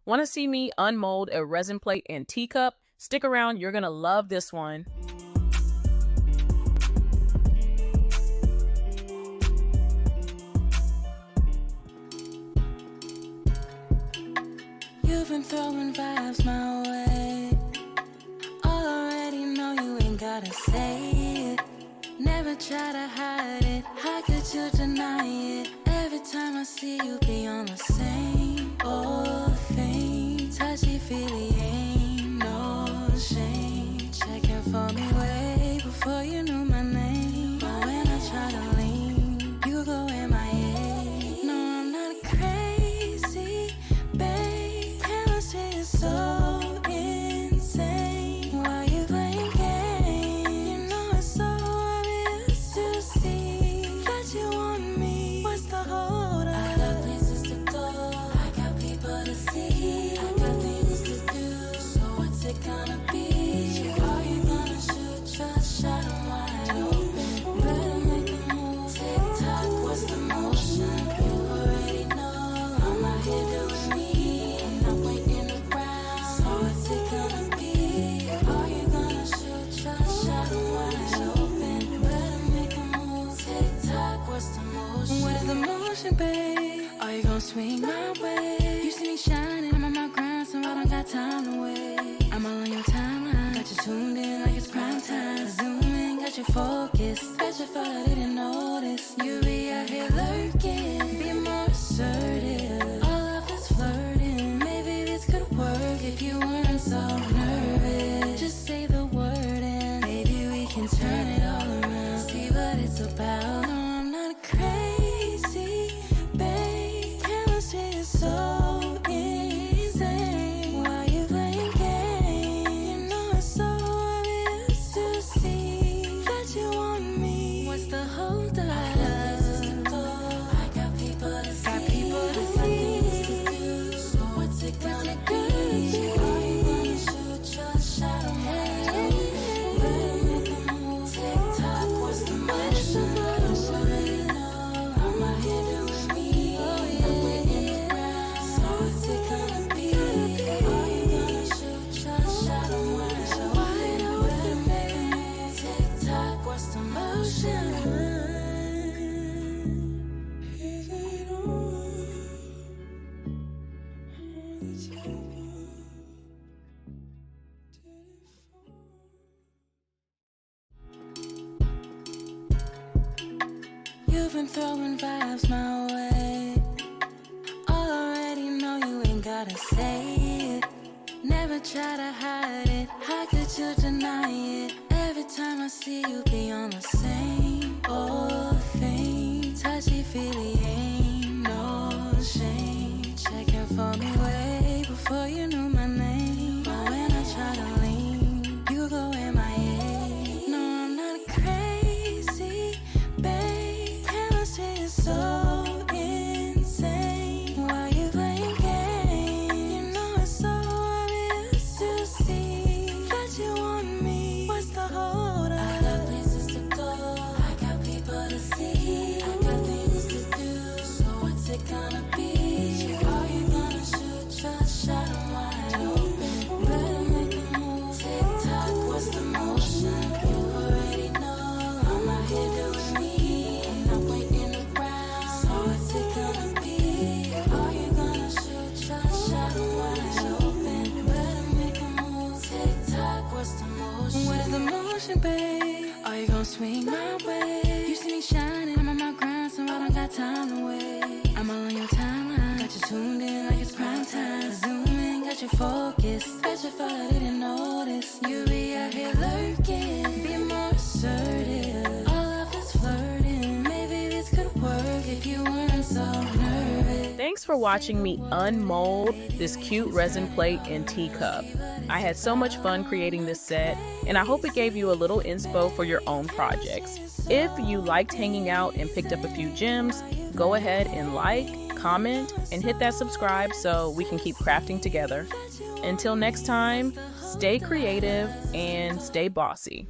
Want to see me unmold a resin plate and teacup? Stick around, you're gonna love this one. You've been throwing vibes my way. Already know you ain't gotta say it. Never try to hide it. How could you deny it? Every time I see you be on the same old thing. Touchy-feely, ain't no shame. Checking for me way before you knew my name. But when I try to lean, you go MIA. No, I'm not crazy, babe. Chemistry is so insane. Why you playing games? You know it's so obvious to see that you want me. What's the hold up? I got places to go, I got people to see, I got things to do. So what's it gonna be? Are you gonna shoot your shot? I'm wide open. Better make a move. Tick-tock, what's the motion? You already know I'm out here doing me, and I'm waiting around. So what's it gonna be? Are you gonna shoot your shot? I'm wide open. Better make a move. Tick-tock, what's the motion? What is the motion, babe? Are you gonna swing my way? You see me shining, I'm on my grind, so I don't got time to wait. I'm all on your timeline, got you tuned in like it's prime time. Zoom in, got you focused. Bet you thought I didn't notice. You be out here lurking, be more assertive. All of this flirting, maybe this could work if you weren't so nervous. Just say the word and maybe we can turn it all around. See what it's about. No, I'm not crazy, babe. Chemistry is so insane. Why you playing games? You know it's so obvious to see that you want me. What's the hold up? I got places to go, I got people to see, I got things to do. So what's it gonna be? Are you gonna shoot your shot? I'm wide open. Better make a move. Tick-tock, what's the motion? You already know I'm out here doing me, and I'm waiting around. So what's it gonna be? Are you gonna shoot your shot? I'm wide open. Better make a move. Tick-tock, what's the motion? Is it on? You've been throwing vibes my way. Already know you ain't gotta say it. Never try to hide it. How could you deny it? Every time I see you be on the same old thing. Touchy-feely, ain't no shame. Checking for me way before you knew my name. But when I try to lean, you go MIA. No, I'm not crazy, babe. Chemistry is so insane. Why you playing games? You know it's so obvious to see that you want me. What's the hold up? I got places to go, I got people to see, I got things to do. So what's it gonna be? Are you gonna shoot your shot? I'm wide open. Better make a move. Tick-tock, what's the motion? You already know I'm out here doing me, and I'm waiting around. So what's it gonna be? Are you gonna shoot your shot? I'm wide open. Better make a move. Tick-tock, what's the motion? What is the motion, babe? Are you gonna swing my way? You see me shining, I'm on my grind, so I don't got time to wait. I'm all on your timeline, got you tuned in like it's prime time. Zoom in, got you focused. Bet you thought I didn't notice. You be out here lurking, be more assertive. All of this flirting, maybe this could work if you weren't so nervous. Thanks for watching me unmold this cute resin plate and teacup. I had so much fun creating this set, and I hope it gave you a little inspo for your own projects. If you liked hanging out and picked up a few gems, go ahead and like, comment, and hit that subscribe so we can keep crafting together. Until next time, stay creative and stay bossy.